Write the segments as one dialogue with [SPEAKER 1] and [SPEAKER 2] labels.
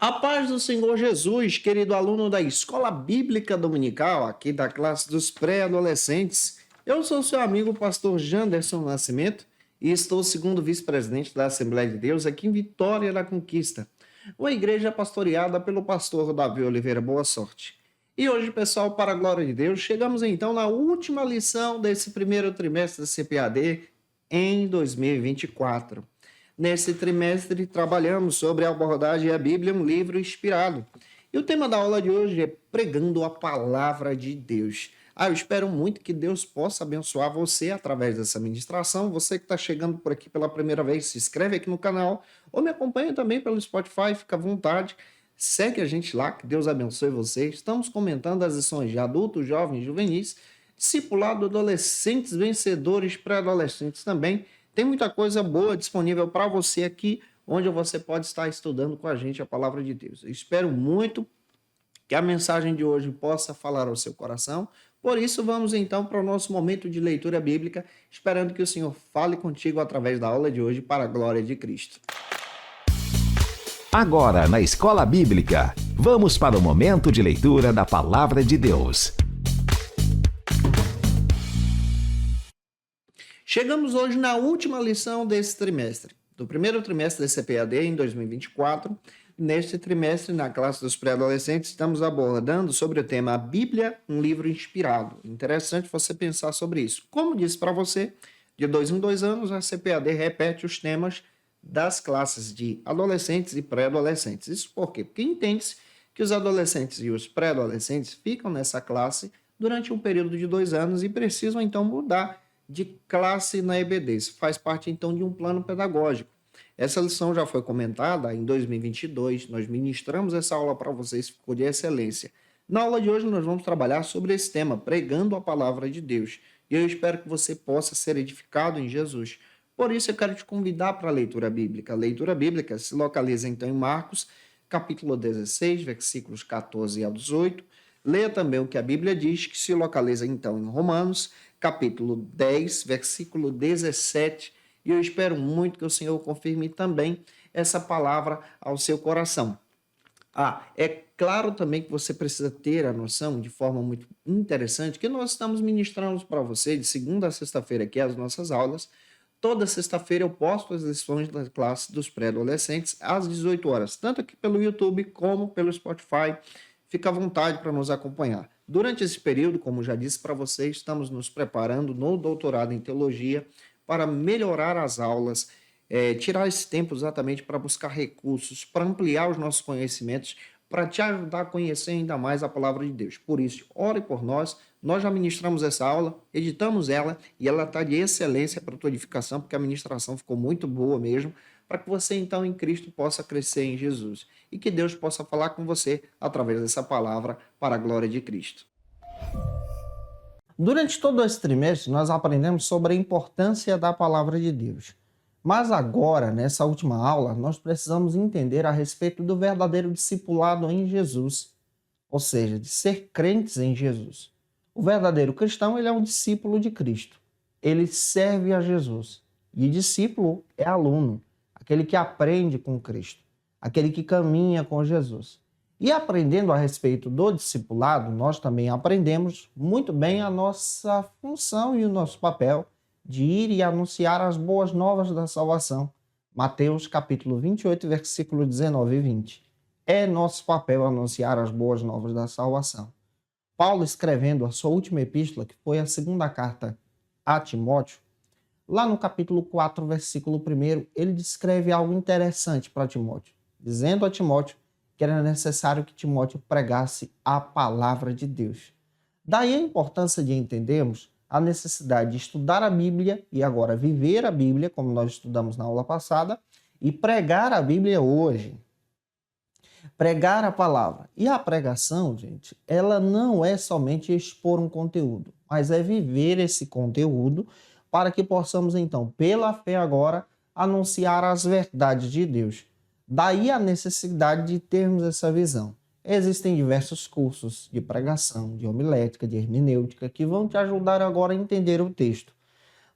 [SPEAKER 1] A paz do Senhor Jesus, querido aluno da Escola Bíblica Dominical, aqui da classe dos pré-adolescentes. Eu sou seu amigo, pastor Janderson Nascimento, e estou segundo vice-presidente da Assembleia de Deus aqui em Vitória da Conquista, uma igreja pastoreada pelo pastor Davi Oliveira Boa Sorte. E hoje, pessoal, para a glória de Deus, chegamos então na última lição desse primeiro trimestre da CPAD em 2024. Nesse trimestre, trabalhamos sobre a abordagem A Bíblia, um livro inspirado. E o tema da aula de hoje é Pregando a Palavra de Deus. Eu espero muito que Deus possa abençoar você através dessa ministração. Você que está chegando por aqui pela primeira vez, se inscreve aqui no canal ou me acompanha também pelo Spotify, fica à vontade. Segue a gente lá, que Deus abençoe você. Estamos comentando as lições de adultos, jovens, juvenis, discipulado, adolescentes, vencedores, pré-adolescentes também. Tem muita coisa boa disponível para você aqui, onde você pode estar estudando com a gente a palavra de Deus. Eu espero muito que a mensagem de hoje possa falar ao seu coração. Por isso, vamos então para o nosso momento de leitura bíblica, esperando que o Senhor fale contigo através da aula de hoje para a glória de Cristo.
[SPEAKER 2] Agora, na Escola Bíblica, vamos para o momento de leitura da Palavra de Deus.
[SPEAKER 1] Chegamos hoje na última lição desse trimestre, do primeiro trimestre da CPAD em 2024. Neste trimestre, na classe dos pré-adolescentes, estamos abordando sobre o tema A Bíblia, um livro inspirado. Interessante você pensar sobre isso. Como disse para você, de 2 em 2 anos, a CPAD repete os temas das classes de adolescentes e pré-adolescentes. Isso por quê? Porque entende-se que os adolescentes e os pré-adolescentes ficam nessa classe durante um período de 2 anos e precisam então mudar de classe na EBD. Isso faz parte então de um plano pedagógico. Essa lição já foi comentada em 2022, nós ministramos essa aula para vocês, ficou de excelência. Na aula de hoje nós vamos trabalhar sobre esse tema, pregando a palavra de Deus. E eu espero que você possa ser edificado em Jesus. Por isso eu quero te convidar para a leitura bíblica. A leitura bíblica se localiza então em Marcos, capítulo 16, versículos 14 a 18. Leia também o que a Bíblia diz, que se localiza então em Romanos, capítulo 10, versículo 17. E eu espero muito que o Senhor confirme também essa palavra ao seu coração. É claro também que você precisa ter a noção, de forma muito interessante, que nós estamos ministrando para você de segunda a sexta-feira aqui as nossas aulas. Toda sexta-feira eu posto as lições da classe dos pré-adolescentes às 18 horas, tanto aqui pelo YouTube como pelo Spotify. Fica à vontade para nos acompanhar. Durante esse período, como já disse para vocês, estamos nos preparando no doutorado em teologia para melhorar as aulas, tirar esse tempo exatamente para buscar recursos, para ampliar os nossos conhecimentos, para te ajudar a conhecer ainda mais a palavra de Deus. Por isso, ore por nós. Nós já ministramos essa aula, editamos ela e ela está de excelência para a tua edificação, porque a ministração ficou muito boa mesmo, para que você então em Cristo possa crescer em Jesus e que Deus possa falar com você através dessa palavra para a glória de Cristo. Durante todo esse trimestre, nós aprendemos sobre a importância da palavra de Deus. Mas agora, nessa última aula, nós precisamos entender a respeito do verdadeiro discipulado em Jesus, ou seja, de ser crentes em Jesus. O verdadeiro cristão, ele é um discípulo de Cristo. Ele serve a Jesus. E discípulo é aluno, aquele que aprende com Cristo, aquele que caminha com Jesus. E aprendendo a respeito do discipulado, nós também aprendemos muito bem a nossa função e o nosso papel de ir e anunciar as boas novas da salvação. Mateus capítulo 28, versículo 19 e 20. É nosso papel anunciar as boas novas da salvação. Paulo, escrevendo a sua última epístola, que foi a segunda carta a Timóteo, lá no capítulo 4, versículo 1, ele descreve algo interessante para Timóteo, dizendo a Timóteo que era necessário que Timóteo pregasse a palavra de Deus. Daí a importância de entendermos a necessidade de estudar a Bíblia e agora viver a Bíblia, como nós estudamos na aula passada, e pregar a Bíblia hoje. Pregar a palavra. E a pregação, gente, ela não é somente expor um conteúdo, mas é viver esse conteúdo para que possamos, então, pela fé agora, anunciar as verdades de Deus. Daí a necessidade de termos essa visão. Existem diversos cursos de pregação, de homilética, de hermenêutica, que vão te ajudar agora a entender o texto.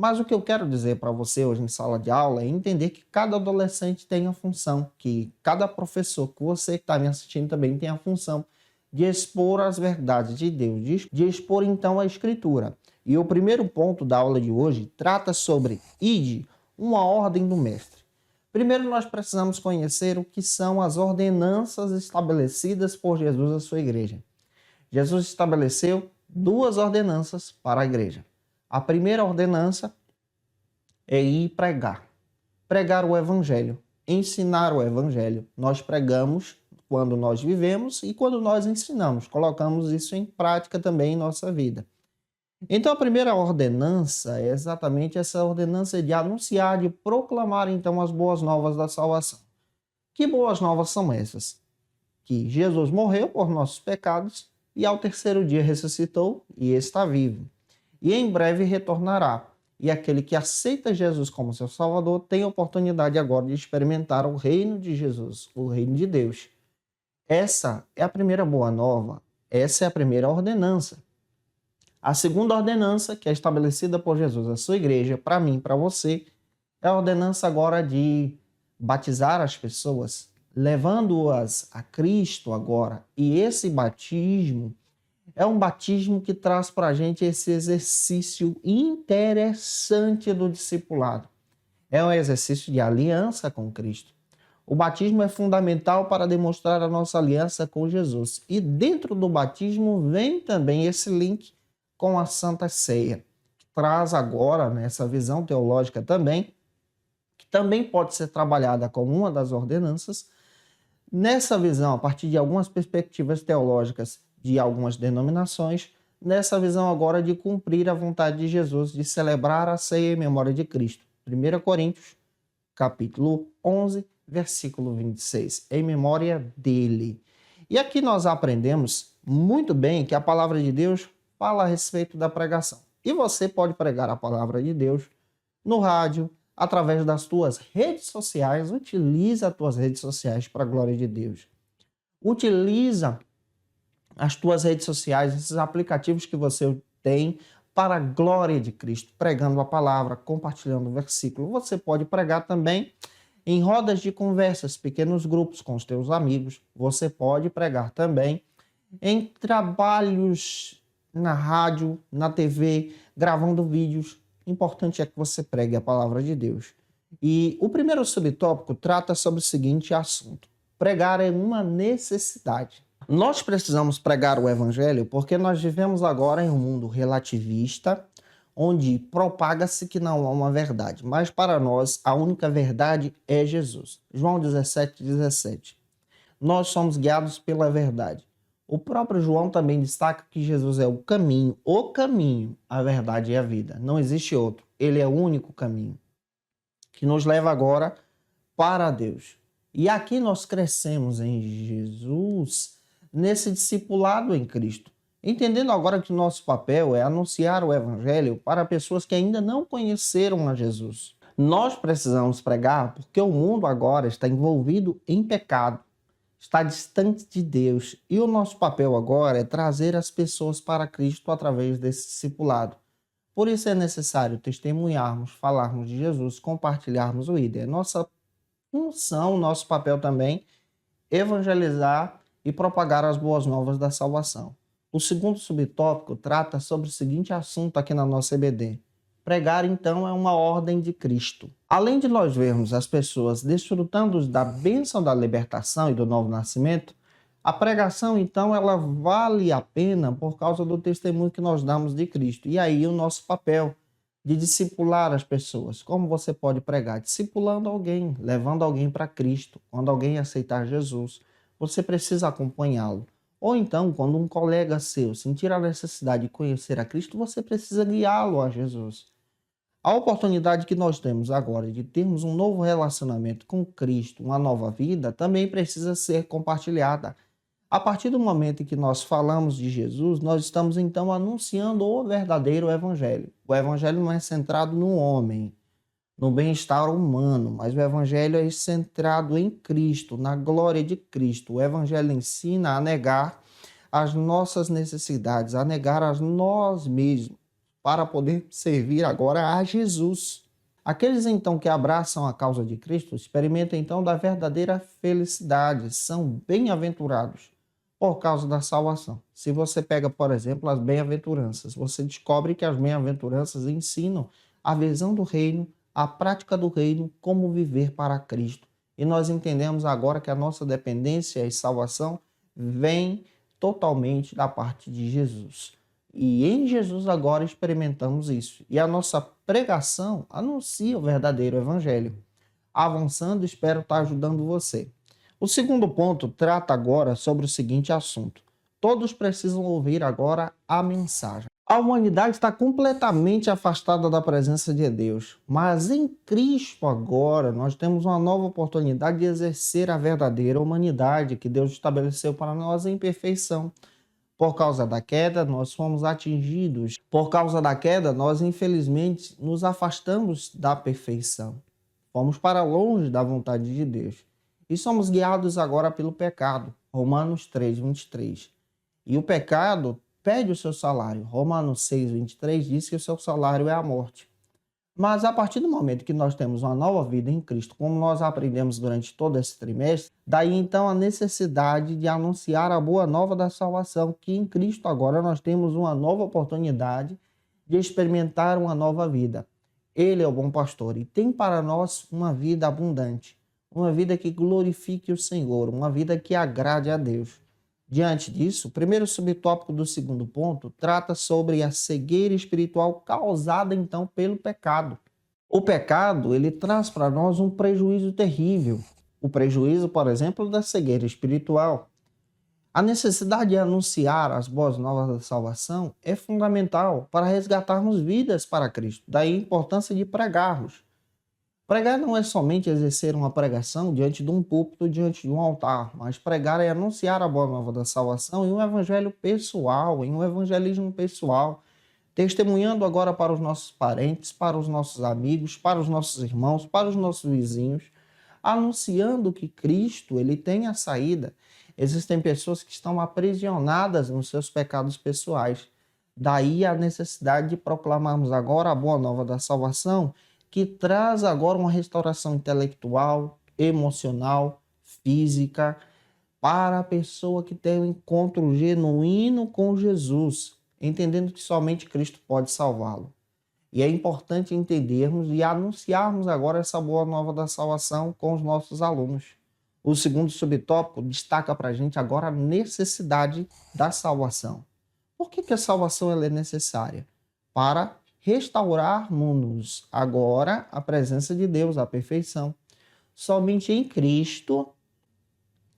[SPEAKER 1] Mas o que eu quero dizer para você hoje em sala de aula é entender que cada adolescente tem a função, que cada professor, que você que está me assistindo também tem a função de expor as verdades de Deus, de expor então a Escritura. E o primeiro ponto da aula de hoje trata sobre ide, uma ordem do mestre. Primeiro nós precisamos conhecer o que são as ordenanças estabelecidas por Jesus à sua igreja. Jesus estabeleceu duas ordenanças para a igreja. A primeira ordenança é ir pregar. Pregar o evangelho, ensinar o evangelho. Nós pregamos quando nós vivemos e quando nós ensinamos. Colocamos isso em prática também em nossa vida. Então a primeira ordenança é exatamente essa ordenança de anunciar, de proclamar então as boas novas da salvação. Que boas novas são essas? Que Jesus morreu por nossos pecados e ao terceiro dia ressuscitou e está vivo. E em breve retornará. E aquele que aceita Jesus como seu Salvador tem a oportunidade agora de experimentar o reino de Jesus, o reino de Deus. Essa é a primeira boa nova, essa é a primeira ordenança. A segunda ordenança, que é estabelecida por Jesus à sua igreja, para mim, para você, é a ordenança agora de batizar as pessoas, levando-as a Cristo agora. E esse batismo é um batismo que traz para a gente esse exercício interessante do discipulado. É um exercício de aliança com Cristo. O batismo é fundamental para demonstrar a nossa aliança com Jesus. E dentro do batismo vem também esse link com a Santa Ceia, que traz agora, nessa visão teológica também, que também pode ser trabalhada como uma das ordenanças. Nessa visão, a partir de algumas perspectivas teológicas de algumas denominações, nessa visão agora de cumprir a vontade de Jesus, de celebrar a ceia em memória de Cristo. 1 Coríntios, capítulo 11, versículo 26, em memória dele. E aqui nós aprendemos muito bem que a palavra de Deus fala a respeito da pregação. E você pode pregar a palavra de Deus no rádio, através das tuas redes sociais. Utiliza as tuas redes sociais para a glória de Deus. Utiliza as tuas redes sociais, esses aplicativos que você tem para a glória de Cristo, pregando a palavra, compartilhando o versículo. Você pode pregar também em rodas de conversas, pequenos grupos com os teus amigos. Você pode pregar também em trabalhos na rádio, na TV, gravando vídeos. Importante é que você pregue a palavra de Deus. E o primeiro subtópico trata sobre o seguinte assunto: pregar é uma necessidade. Nós precisamos pregar o evangelho porque nós vivemos agora em um mundo relativista, onde propaga-se que não há uma verdade. Mas para nós, a única verdade é Jesus. João 17:17. Nós somos guiados pela verdade. O próprio João também destaca que Jesus é o caminho, a verdade e a vida. Não existe outro. Ele é o único caminho que nos leva agora para Deus. E aqui nós crescemos em Jesus, nesse discipulado em Cristo, entendendo agora que nosso papel é anunciar o evangelho para pessoas que ainda não conheceram a Jesus. Nós precisamos pregar porque o mundo agora está envolvido em pecado, está distante de Deus, e o nosso papel agora é trazer as pessoas para Cristo através desse discipulado. Por isso é necessário testemunharmos, falarmos de Jesus, compartilharmos o ID. É nossa função, nosso papel também, evangelizar e propagar as boas novas da salvação. O segundo subtópico trata sobre o seguinte assunto aqui na nossa EBD. Pregar, então, é uma ordem de Cristo. Além de nós vermos as pessoas desfrutando da bênção da libertação e do novo nascimento, a pregação, então, ela vale a pena por causa do testemunho que nós damos de Cristo. E aí o nosso papel de discipular as pessoas. Como você pode pregar? Discipulando alguém, levando alguém para Cristo. Quando alguém aceitar Jesus, você precisa acompanhá-lo. Ou então, quando um colega seu sentir a necessidade de conhecer a Cristo, você precisa guiá-lo a Jesus. A oportunidade que nós temos agora de termos um novo relacionamento com Cristo, uma nova vida, também precisa ser compartilhada. A partir do momento em que nós falamos de Jesus, nós estamos então anunciando o verdadeiro evangelho. O evangelho não é centrado no homem, no bem-estar humano, mas o evangelho é centrado em Cristo, na glória de Cristo. O evangelho ensina a negar as nossas necessidades, a negar a nós mesmos, para poder servir agora a Jesus. Aqueles então que abraçam a causa de Cristo experimentam então da verdadeira felicidade, são bem-aventurados por causa da salvação. Se você pega, por exemplo, as bem-aventuranças, você descobre que as bem-aventuranças ensinam a visão do reino, a prática do reino, como viver para Cristo. E nós entendemos agora que a nossa dependência e salvação vem totalmente da parte de Jesus. E em Jesus agora experimentamos isso. E a nossa pregação anuncia o verdadeiro evangelho. Avançando, espero estar ajudando você. O segundo ponto trata agora sobre o seguinte assunto. Todos precisam ouvir agora a mensagem. A humanidade está completamente afastada da presença de Deus, mas em Cristo agora nós temos uma nova oportunidade de exercer a verdadeira humanidade que Deus estabeleceu para nós em perfeição. Por causa da queda, nós fomos atingidos. Por causa da queda, nós infelizmente nos afastamos da perfeição. Fomos para longe da vontade de Deus. E somos guiados agora pelo pecado. Romanos 3:23. E o pecado pede o seu salário. Romanos 6:23 diz que o seu salário é a morte. Mas a partir do momento que nós temos uma nova vida em Cristo, como nós aprendemos durante todo esse trimestre, daí então a necessidade de anunciar a boa nova da salvação, que em Cristo agora nós temos uma nova oportunidade de experimentar uma nova vida. Ele é o bom pastor e tem para nós uma vida abundante, uma vida que glorifique o Senhor, uma vida que agrade a Deus. Diante disso, o primeiro subtópico do segundo ponto trata sobre a cegueira espiritual causada então pelo pecado. O pecado, ele traz para nós um prejuízo terrível. O prejuízo, por exemplo, da cegueira espiritual. A necessidade de anunciar as boas novas da salvação é fundamental para resgatarmos vidas para Cristo. Daí a importância de pregarmos. Pregar não é somente exercer uma pregação diante de um púlpito, diante de um altar, mas pregar é anunciar a boa nova da salvação em um evangelho pessoal, em um evangelismo pessoal, testemunhando agora para os nossos parentes, para os nossos amigos, para os nossos irmãos, para os nossos vizinhos, anunciando que Cristo, ele tem a saída. Existem pessoas que estão aprisionadas nos seus pecados pessoais. Daí a necessidade de proclamarmos agora a boa nova da salvação, que traz agora uma restauração intelectual, emocional, física, para a pessoa que tem um encontro genuíno com Jesus, entendendo que somente Cristo pode salvá-lo. E é importante entendermos e anunciarmos agora essa boa nova da salvação com os nossos alunos. O segundo subtópico destaca para a gente agora a necessidade da salvação. Por que a salvação ela é necessária? Para restaurarmos agora a presença de Deus, a perfeição. Somente em Cristo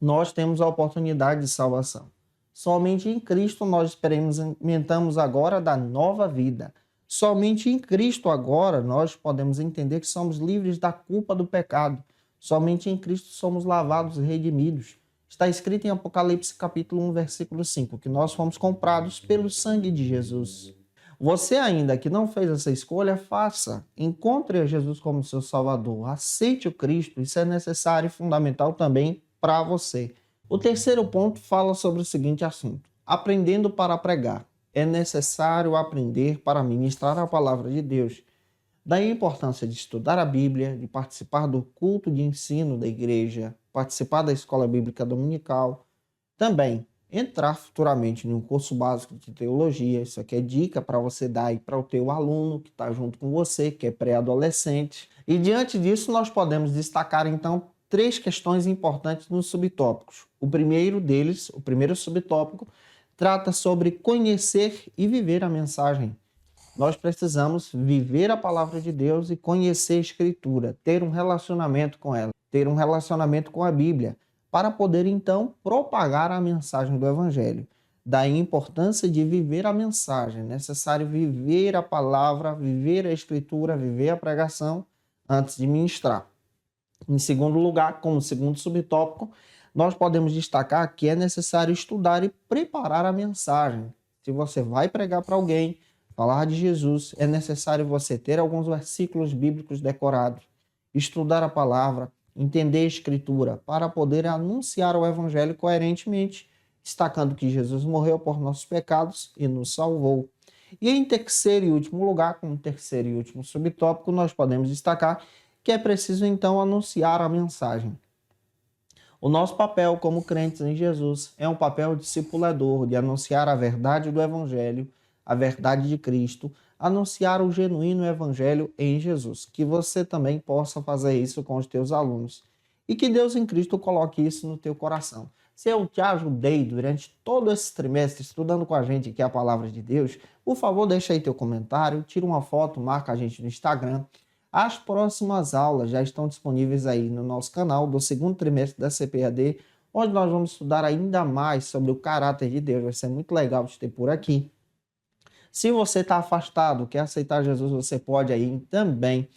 [SPEAKER 1] nós temos a oportunidade de salvação. Somente em Cristo nós experimentamos agora da nova vida. Somente em Cristo agora nós podemos entender que somos livres da culpa do pecado. Somente em Cristo somos lavados e redimidos. Está escrito em Apocalipse capítulo 1, versículo 5, que nós fomos comprados pelo sangue de Jesus. Você ainda que não fez essa escolha, faça. Encontre a Jesus como seu Salvador. Aceite o Cristo. Isso é necessário e fundamental também para você. O terceiro ponto fala sobre o seguinte assunto. Aprendendo para pregar. É necessário aprender para ministrar a palavra de Deus. Daí a importância de estudar a Bíblia, de participar do culto de ensino da igreja, participar da escola bíblica dominical. Também entrar futuramente em um curso básico de teologia. Isso aqui é dica para você dar aí para o teu aluno que está junto com você, que é pré-adolescente. E diante disso nós podemos destacar então 3 questões importantes nos subtópicos. O primeiro deles, o primeiro subtópico, trata sobre conhecer e viver a mensagem. Nós precisamos viver a palavra de Deus e conhecer a Escritura, ter um relacionamento com ela, ter um relacionamento com a Bíblia, para poder, então, propagar a mensagem do Evangelho. Daí a importância de viver a mensagem. É necessário viver a palavra, viver a Escritura, viver a pregação antes de ministrar. Em segundo lugar, como segundo subtópico, nós podemos destacar que é necessário estudar e preparar a mensagem. Se você vai pregar para alguém, falar de Jesus, é necessário você ter alguns versículos bíblicos decorados, estudar a palavra, entender a Escritura, para poder anunciar o Evangelho coerentemente, destacando que Jesus morreu por nossos pecados e nos salvou. E em terceiro e último lugar, como terceiro e último subtópico, nós podemos destacar que é preciso então anunciar a mensagem. O nosso papel como crentes em Jesus é um papel discipulador, de anunciar a verdade do Evangelho, a verdade de Cristo, anunciar o genuíno Evangelho em Jesus. Que você também possa fazer isso com os teus alunos. E que Deus em Cristo coloque isso no teu coração. Se eu te ajudei durante todo esse trimestre estudando com a gente aqui a Palavra de Deus, por favor, deixa aí teu comentário, tira uma foto, marca a gente no Instagram. As próximas aulas já estão disponíveis aí no nosso canal do segundo trimestre da CPAD, onde nós vamos estudar ainda mais sobre o caráter de Deus. Vai ser muito legal te ter por aqui. Se você está afastado, quer aceitar Jesus, você pode aí também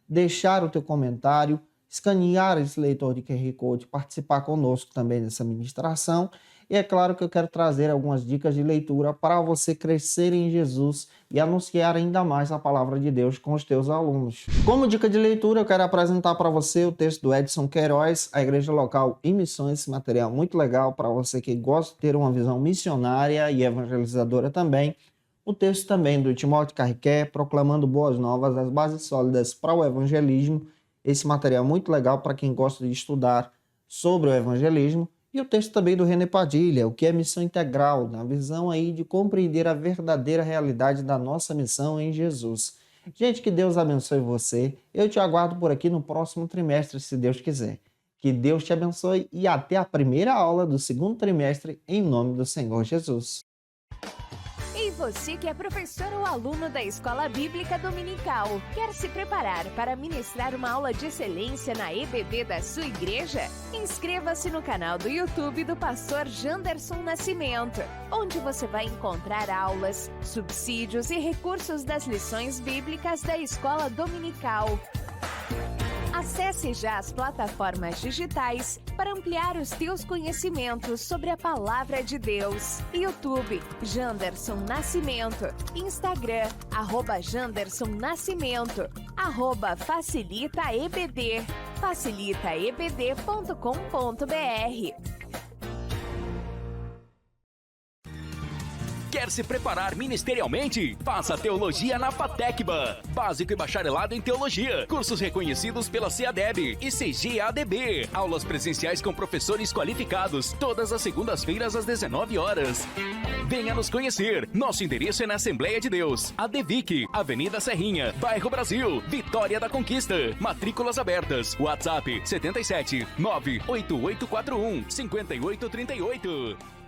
[SPEAKER 1] deixar o teu comentário, escanear esse leitor de QR Code, participar conosco também dessa ministração. E é claro que eu quero trazer algumas dicas de leitura para você crescer em Jesus e anunciar ainda mais a palavra de Deus com os teus alunos. Como dica de leitura, eu quero apresentar para você o texto do Edson Queiroz, A Igreja Local em Missões, esse material muito legal para você que gosta de ter uma visão missionária e evangelizadora também. O texto também do Timóteo Carriqué, Proclamando Boas Novas, as bases sólidas para o evangelismo. Esse material muito legal para quem gosta de estudar sobre o evangelismo. E o texto também do René Padilha, O que é Missão Integral, na visão aí de compreender a verdadeira realidade da nossa missão em Jesus. Gente, que Deus abençoe você. Eu te aguardo por aqui no próximo trimestre, se Deus quiser. Que Deus te abençoe e até a primeira aula do segundo trimestre, em nome do Senhor Jesus.
[SPEAKER 3] E você que é professor ou aluno da Escola Bíblica Dominical, quer se preparar para ministrar uma aula de excelência na EBD da sua igreja? Inscreva-se no canal do YouTube do pastor Janderson Nascimento, onde você vai encontrar aulas, subsídios e recursos das lições bíblicas da Escola Dominical. Acesse já as plataformas digitais para ampliar os teus conhecimentos sobre a Palavra de Deus. YouTube, Janderson Nascimento. Instagram, @Janderson Nascimento. @FacilitaEBD. facilitaebd.com.br.
[SPEAKER 4] Quer se preparar ministerialmente? Faça Teologia na FATECBA. Básico e bacharelado em Teologia. Cursos reconhecidos pela CEADEB e CGADB. Aulas presenciais com professores qualificados. Todas as segundas-feiras às 19 horas. Venha nos conhecer. Nosso endereço é na Assembleia de Deus. ADVIC, Avenida Serrinha, Bairro Brasil, Vitória da Conquista. Matrículas abertas. WhatsApp 77 98841 5838.